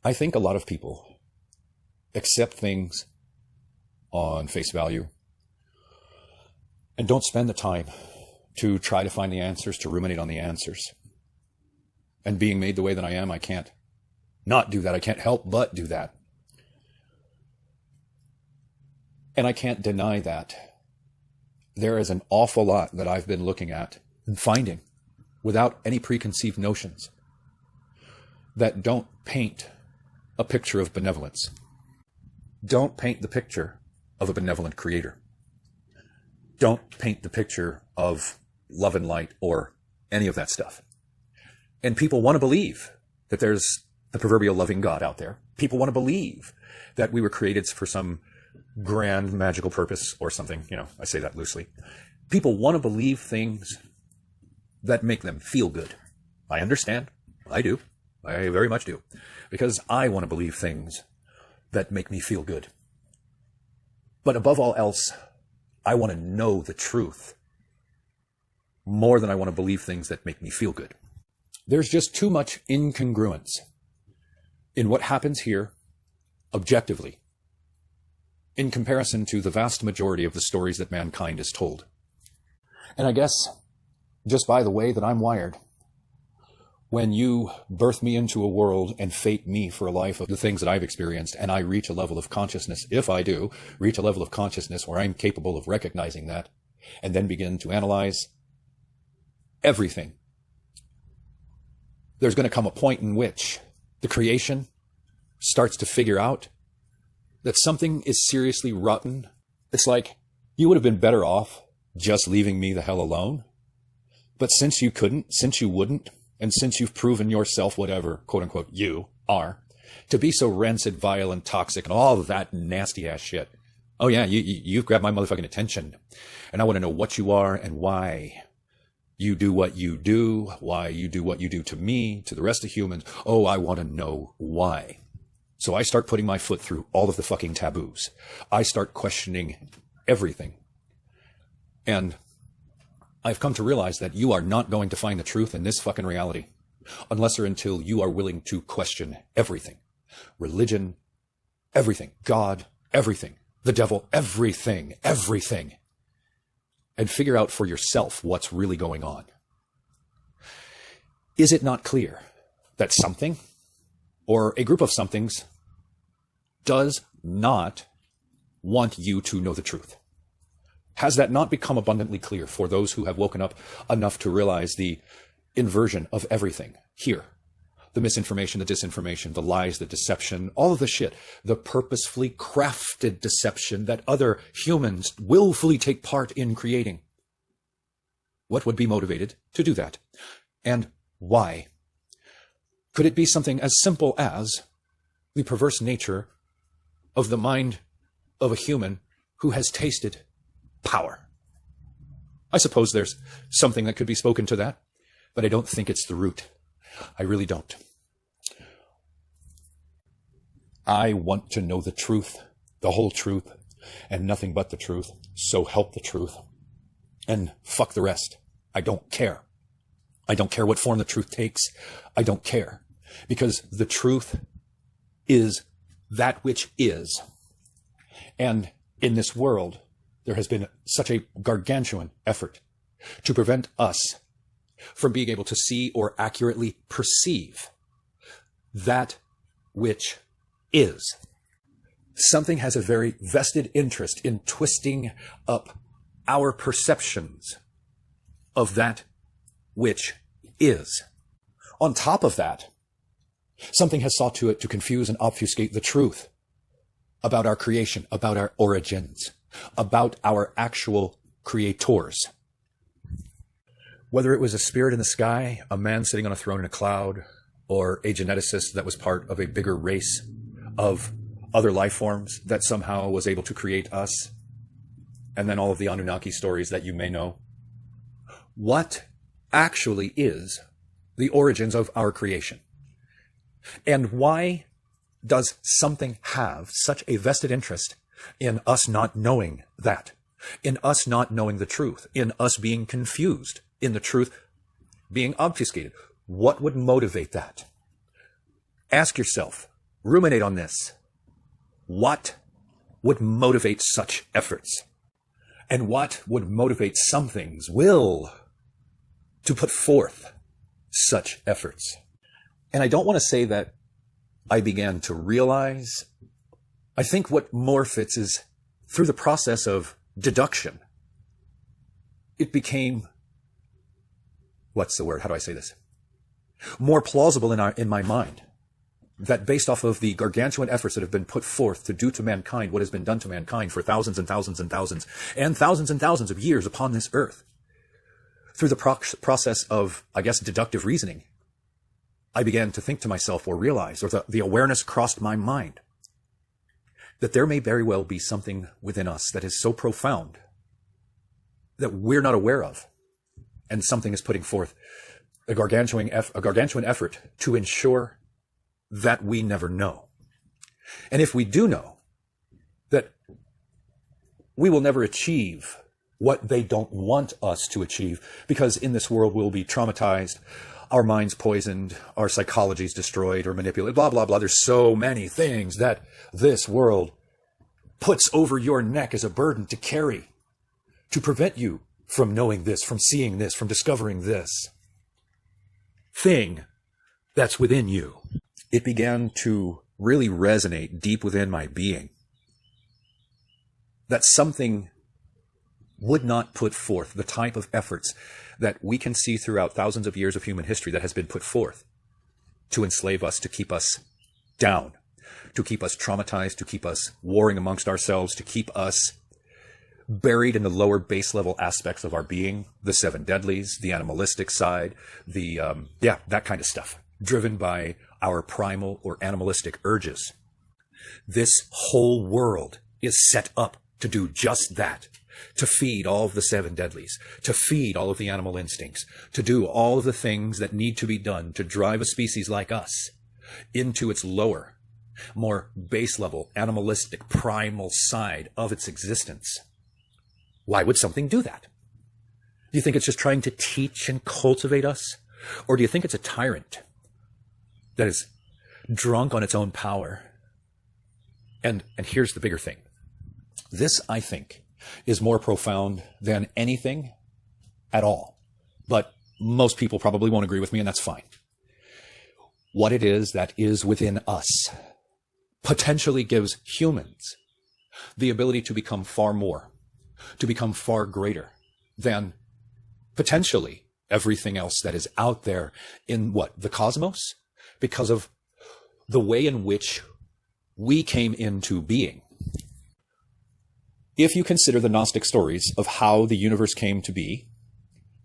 I think a lot of people accept things on face value and don't spend the time to try to find the answers, to ruminate on the answers. And being made the way that I am, I can't not do that. I can't help but do that. And I can't deny that there is an awful lot that I've been looking at and finding without any preconceived notions that don't paint a picture of benevolence. Don't paint the picture of a benevolent creator. Don't paint the picture of love and light or any of that stuff. And people want to believe that there's the proverbial loving God out there. People want to believe that we were created for some grand magical purpose or something. You know, I say that loosely. People want to believe things that make them feel good. I understand. I do. I very much do. Because I want to believe things that make me feel good. But above all else, I want to know the truth more than I want to believe things that make me feel good. There's just too much incongruence in what happens here objectively in comparison to the vast majority of the stories that mankind is told. And I guess just by the way that I'm wired, when you birth me into a world and fate me for a life of the things that I've experienced, and I reach a level of consciousness, if I do, reach a level of consciousness where I'm capable of recognizing that, and then begin to analyze everything, there's going to come a point in which the creation starts to figure out that something is seriously rotten. It's like, you would have been better off just leaving me the hell alone. But since you couldn't, since you wouldn't, and since you've proven yourself, whatever, quote unquote, you are, to be so rancid, vile, and toxic, and all of that nasty ass shit. Oh yeah, you've grabbed my motherfucking attention. And I want to know what you are and why you do what you do, why you do what you do to me, to the rest of humans. Oh, I want to know why. So I start putting my foot through all of the fucking taboos. I start questioning everything. And I've come to realize that you are not going to find the truth in this fucking reality unless or until you are willing to question everything. Religion, everything. God, everything. The devil, everything. Everything. And figure out for yourself what's really going on. Is it not clear that something or a group of somethings does not want you to know the truth? Has that not become abundantly clear for those who have woken up enough to realize the inversion of everything here? The misinformation, the disinformation, the lies, the deception, all of the shit, the purposefully crafted deception that other humans willfully take part in creating. What would be motivated to do that? And why? Could it be something as simple as the perverse nature of the mind of a human who has tasted power? I suppose there's something that could be spoken to that, but I don't think it's the root. I really don't. I want to know the truth, the whole truth, and nothing but the truth. So help the truth. And fuck the rest. I don't care. I don't care what form the truth takes. I don't care. Because the truth is that which is. And in this world, there has been such a gargantuan effort to prevent us from being able to see or accurately perceive that which is. Something has a very vested interest in twisting up our perceptions of that which is. On top of that, something has sought to confuse and obfuscate the truth about our creation, about our origins, about our actual creators. Whether it was a spirit in the sky, a man sitting on a throne in a cloud, or a geneticist that was part of a bigger race of other life forms that somehow was able to create us, and then all of the Anunnaki stories that you may know. What actually is the origins of our creation? And why does something have such a vested interest in us not knowing that, in us not knowing the truth, in us being confused, in the truth being obfuscated? What would motivate that? Ask yourself, ruminate on this. What would motivate such efforts? And what would motivate something's will to put forth such efforts? And I don't want to say that I began to realize. I think what more fits is through the process of deduction. It became, what's the word? How do I say this? More plausible in my mind that based off of the gargantuan efforts that have been put forth to do to mankind what has been done to mankind for thousands and thousands and thousands and thousands of years upon this earth, through the process of, I guess, deductive reasoning, I began to think to myself or realize, or the awareness crossed my mind, that there may very well be something within us that is so profound that we're not aware of, and something is putting forth a gargantuan effort to ensure that we never know. And if we do know, that we will never achieve what they don't want us to achieve, because in this world we'll be traumatized, our minds poisoned, our psychologies destroyed or manipulated, blah, blah, blah. There's so many things that this world puts over your neck as a burden to carry, to prevent you from knowing this, from seeing this, from discovering this thing that's within you. It began to really resonate deep within my being that something would not put forth the type of efforts that we can see throughout thousands of years of human history that has been put forth to enslave us, to keep us down, to keep us traumatized, to keep us warring amongst ourselves, to keep us buried in the lower base level aspects of our being, the seven deadlies, the animalistic side, that kind of stuff, driven by our primal or animalistic urges. This whole world is set up to do just that, to feed all of the seven deadlies, to feed all of the animal instincts, to do all of the things that need to be done to drive a species like us into its lower, more base level, animalistic, primal side of its existence. Why would something do that? Do you think it's just trying to teach and cultivate us? Or do you think it's a tyrant that is drunk on its own power? And here's the bigger thing. This, I think, is more profound than anything at all. But most people probably won't agree with me, and that's fine. What it is that is within us potentially gives humans the ability to become far more, to become far greater than potentially everything else that is out there in the cosmos, because of the way in which we came into being. If you consider the Gnostic stories of how the universe came to be,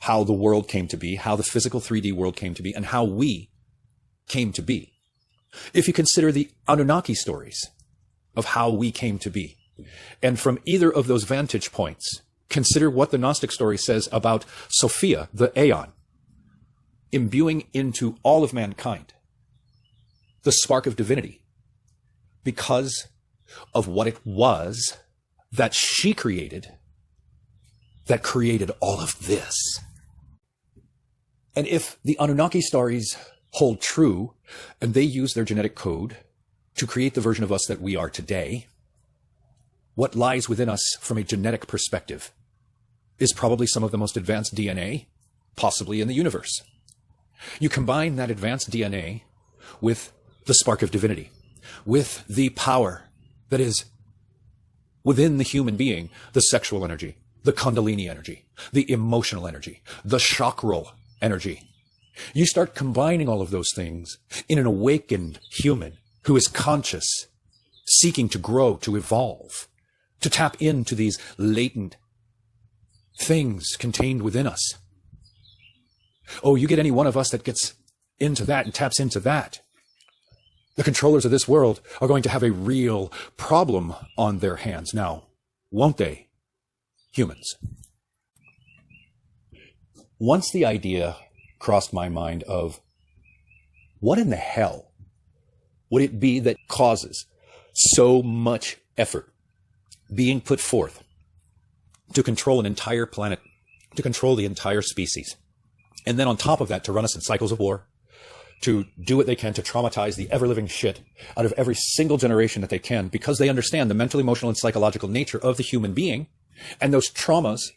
how the world came to be, how the physical 3D world came to be, and how we came to be. If you consider the Anunnaki stories of how we came to be, and from either of those vantage points, consider what the Gnostic story says about Sophia, the Aeon, imbuing into all of mankind the spark of divinity because of what it was that she created that created all of this. And if the Anunnaki stories hold true and they use their genetic code to create the version of us that we are today, what lies within us from a genetic perspective is probably some of the most advanced DNA possibly in the universe. You combine that advanced DNA with the spark of divinity, with the power that is within the human being, the sexual energy, the kundalini energy, the emotional energy, the chakral energy. You start combining all of those things in an awakened human who is conscious, seeking to grow, to evolve, to tap into these latent things contained within us. Oh, you get any one of us that gets into that and taps into that, the controllers of this world are going to have a real problem on their hands now, won't they, humans? Once the idea crossed my mind of what in the hell would it be that causes so much effort being put forth to control an entire planet, to control the entire species, and then on top of that to run us in cycles of war, to do what they can to traumatize the ever-living shit out of every single generation that they can, because they understand the mental, emotional, and psychological nature of the human being. And those traumas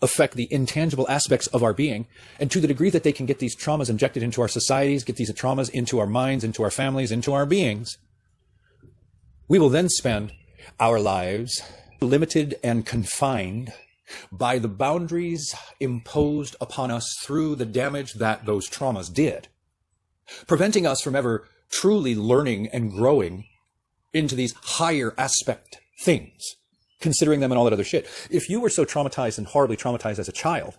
affect the intangible aspects of our being. And to the degree that they can get these traumas injected into our societies, get these traumas into our minds, into our families, into our beings, we will then spend our lives limited and confined by the boundaries imposed upon us through the damage that those traumas did, preventing us from ever truly learning and growing into these higher aspect things, considering them and all that other shit. If you were so traumatized and horribly traumatized as a child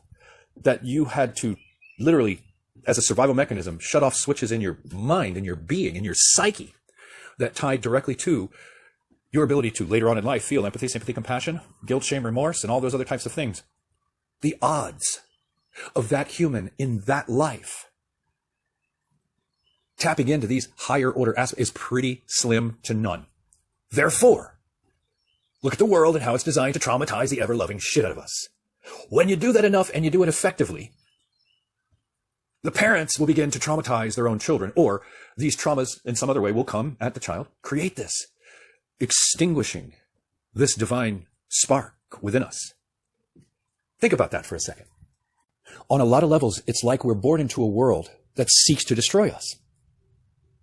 that you had to literally, as a survival mechanism, shut off switches in your mind, in your being, in your psyche, that tied directly to your ability to later on in life feel empathy, sympathy, compassion, guilt, shame, remorse, and all those other types of things, the odds of that human in that life tapping into these higher order aspects is pretty slim to none. Therefore, look at the world and how it's designed to traumatize the ever-loving shit out of us. When you do that enough and you do it effectively, the parents will begin to traumatize their own children, or these traumas in some other way will come at the child, create this, extinguishing this divine spark within us. Think about that for a second. On a lot of levels, it's like we're born into a world that seeks to destroy us.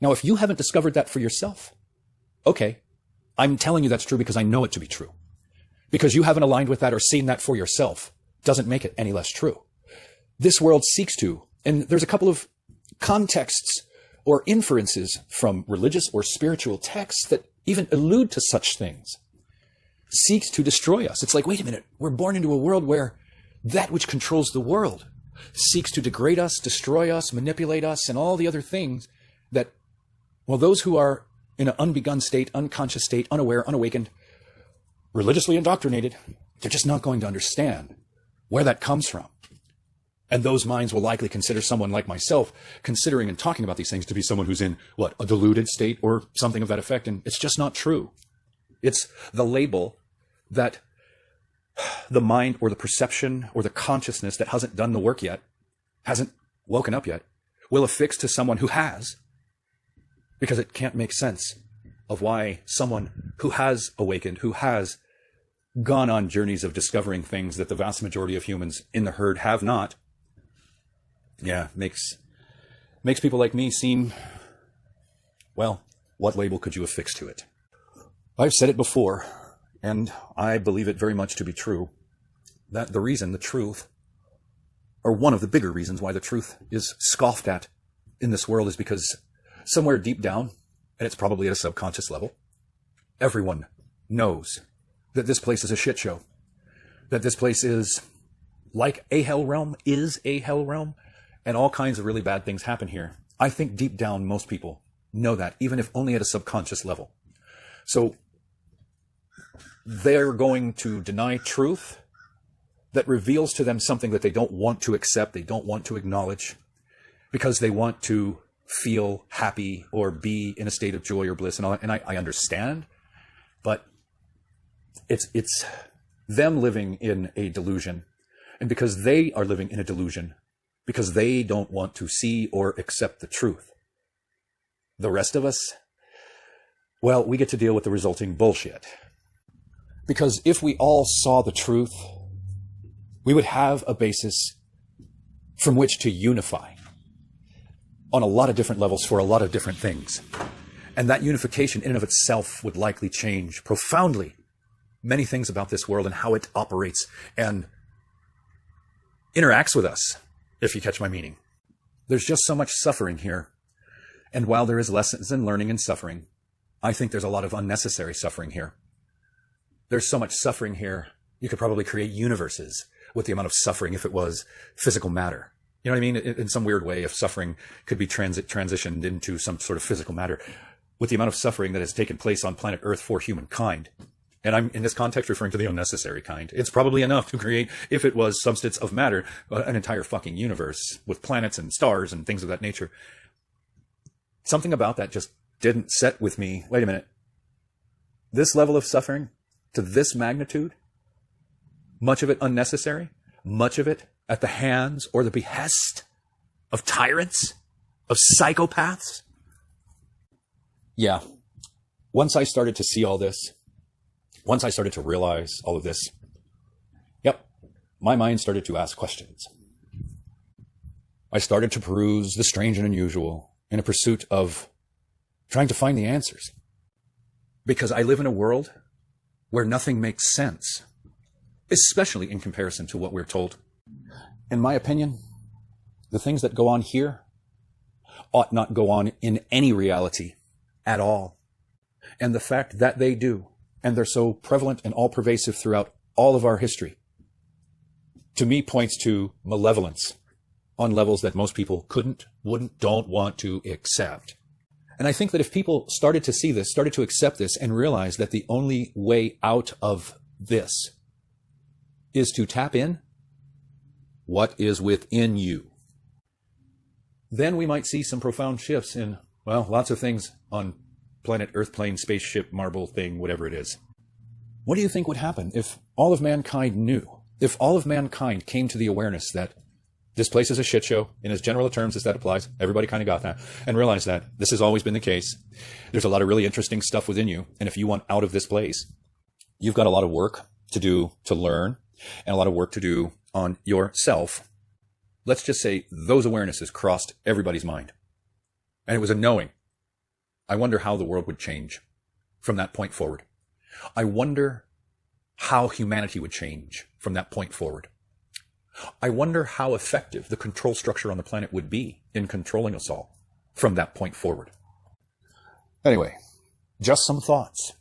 Now, if you haven't discovered that for yourself, okay, I'm telling you that's true because I know it to be true. Because you haven't aligned with that or seen that for yourself doesn't make it any less true. This world seeks to, and there's a couple of contexts or inferences from religious or spiritual texts that even allude to such things, seeks to destroy us. It's like, wait a minute, we're born into a world where that which controls the world seeks to degrade us, destroy us, manipulate us, and all the other things that, well, those who are in an unbegun state, unconscious state, unaware, unawakened, religiously indoctrinated, they're just not going to understand where that comes from. And those minds will likely consider someone like myself considering and talking about these things to be someone who's in, what, a deluded state or something of that effect. And it's just not true. It's the label that the mind or the perception or the consciousness that hasn't done the work yet, hasn't woken up yet, will affix to someone who has, because it can't make sense of why someone who has awakened, who has gone on journeys of discovering things that the vast majority of humans in the herd have not, makes people like me seem, well, what label could you affix to it? I've said it before, and I believe it very much to be true, that the reason the truth, or one of the bigger reasons why the truth is scoffed at in this world, is because somewhere deep down, and it's probably at a subconscious level, everyone knows that this place is a shit show, that this place is like a hell realm, is a hell realm, and all kinds of really bad things happen here. I think deep down, most people know that, even if only at a subconscious level. So they're going to deny truth that reveals to them something that they don't want to accept, they don't want to acknowledge, because they want to feel happy or be in a state of joy or bliss and all that. And I understand, but it's them living in a delusion. And because they are living in a delusion, because they don't want to see or accept the truth, the rest of us, well, we get to deal with the resulting bullshit. Because if we all saw the truth, we would have a basis from which to unify on a lot of different levels for a lot of different things. And that unification in and of itself would likely change profoundly many things about this world and how it operates and interacts with us, if you catch my meaning. There's just so much suffering here. And while there is lessons in learning and suffering, I think there's a lot of unnecessary suffering here. There's so much suffering here, you could probably create universes with the amount of suffering if it was physical matter. You know what I mean? In some weird way, if suffering could be transitioned into some sort of physical matter, with the amount of suffering that has taken place on planet Earth for humankind. And I'm in this context referring to the unnecessary kind. It's probably enough to create, if it was substance of matter, an entire fucking universe with planets and stars and things of that nature. Something about that just didn't set with me. Wait a minute. This level of suffering to this magnitude, much of it unnecessary, much of it at the hands or the behest of tyrants, of psychopaths? Yeah. Once I started to see all this, once I started to realize all of this, yep, my mind started to ask questions. I started to peruse the strange and unusual in a pursuit of trying to find the answers. Because I live in a world where nothing makes sense, especially in comparison to what we're told. In my opinion, the things that go on here ought not go on in any reality at all. And the fact that they do, and they're so prevalent and all-pervasive throughout all of our history, to me points to malevolence on levels that most people couldn't, wouldn't, don't want to accept. And I think that if people started to see this, started to accept this, and realize that the only way out of this is to tap in what is within you, then we might see some profound shifts in, well, lots of things on planet Earth, plane, spaceship, marble thing, whatever it is. What do you think would happen if all of mankind knew, if all of mankind came to the awareness that this place is a shit show, in as general terms as that applies, everybody kind of got that, and realized that this has always been the case. There's a lot of really interesting stuff within you, and if you want out of this place, you've got a lot of work to do to learn, and a lot of work to do on yourself. Let's just say those awarenesses crossed everybody's mind, and it was a knowing. I wonder how the world would change from that point forward. I wonder how humanity would change from that point forward. I wonder how effective the control structure on the planet would be in controlling us all from that point forward. Anyway, just some thoughts.